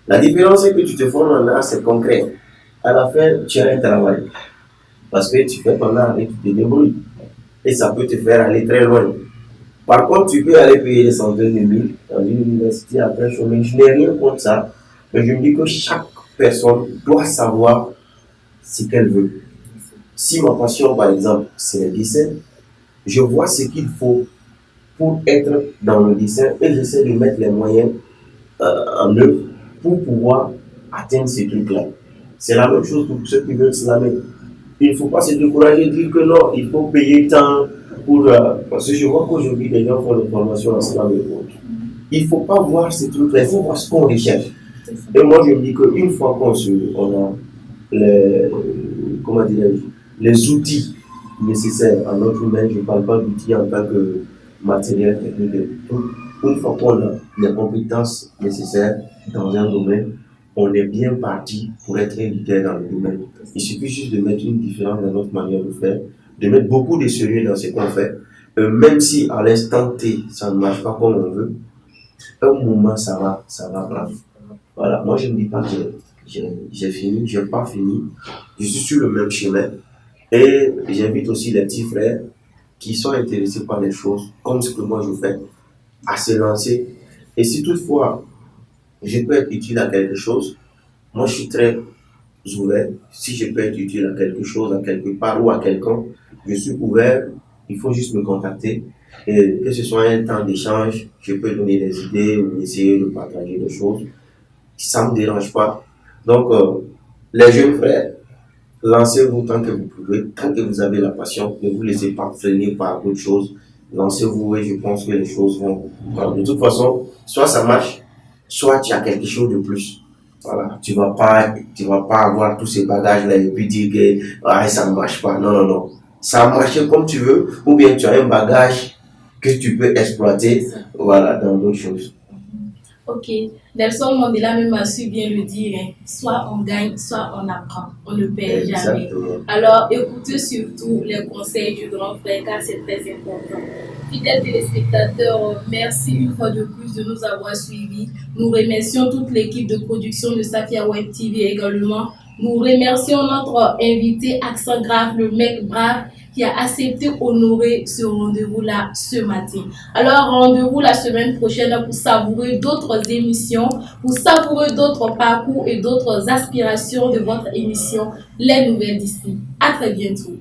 La différence, c'est que tu te formes en art, c'est concret. À la fin, tu as un travail. Parce que tu fais ton art et tu te débrouilles. Et ça peut te faire aller très loin. Par contre, tu peux aller payer des centaines de mille dans une université après chômage. Je n'ai rien contre ça. Mais je me dis que chaque personne doit savoir ce qu'elle veut. Si ma passion, par exemple, c'est le dessin, je vois ce qu'il faut pour être dans le dessin et j'essaie de mettre les moyens en œuvre pour pouvoir atteindre ces trucs-là. C'est la même chose pour ceux qui veulent se la mettre. Il ne faut pas se décourager et dire que non, il faut payer tant pour. Parce que je vois qu'aujourd'hui, les gens font des formations en slam et autres. Il ne faut pas voir ces trucs-là, il faut voir ce qu'on recherche. Et moi, je me dis qu'une fois on a les, comment dirais-je, les outils nécessaires à notre humain, je ne parle pas d'outils en tant que matériel technique et tout. Une fois qu'on a les compétences nécessaires dans un domaine, on est bien parti pour être un leader dans le domaine. Il suffit juste de mettre une différence dans notre manière de faire, de mettre beaucoup de sérieux dans ce qu'on fait. Même si à l'instant T, ça ne marche pas comme on veut, un moment ça va prendre. Voilà, moi je ne dis pas que j'ai fini, je n'ai pas fini. Je suis sur le même chemin. Et j'invite aussi les petits frères qui sont intéressés par les choses, comme ce que moi je fais, à se lancer. Et si toutefois je peux être utile à quelque chose, moi je suis très ouvert. Si je peux être utile à quelque chose, à quelque part ou à quelqu'un, je suis ouvert. Il faut juste me contacter. Et que ce soit un temps d'échange, je peux donner des idées ou essayer de partager des choses. Ça ne me dérange pas. Donc, les jeunes frères, lancez-vous tant que vous pouvez, tant que vous avez la passion, ne vous laissez pas freiner par autre chose. Lancez-vous et je pense que les choses vont. Voilà. De toute façon, soit ça marche, soit tu as quelque chose de plus. Voilà. Tu vas pas avoir tous ces bagages-là et puis dire que ah, ça ne marche pas. Non, non, non. Ça a marché comme tu veux, ou bien tu as un bagage que tu peux exploiter, voilà, dans d'autres choses. Ok, Nelson Mandela même a su bien le dire, hein. Soit on gagne, soit on apprend, on ne perd jamais. Alors écoutez surtout les conseils du grand frère car c'est très important. Fidèles téléspectateurs, merci une fois de plus de nous avoir suivis. Nous remercions toute l'équipe de production de Safia Web TV également. Nous remercions notre invité Accent Grave, le mec brave, qui a accepté honorer ce rendez-vous-là ce matin. Alors, rendez-vous la semaine prochaine pour savourer d'autres émissions, pour savourer d'autres parcours et d'autres aspirations de votre émission Les Nouvelles d'ici. À très bientôt.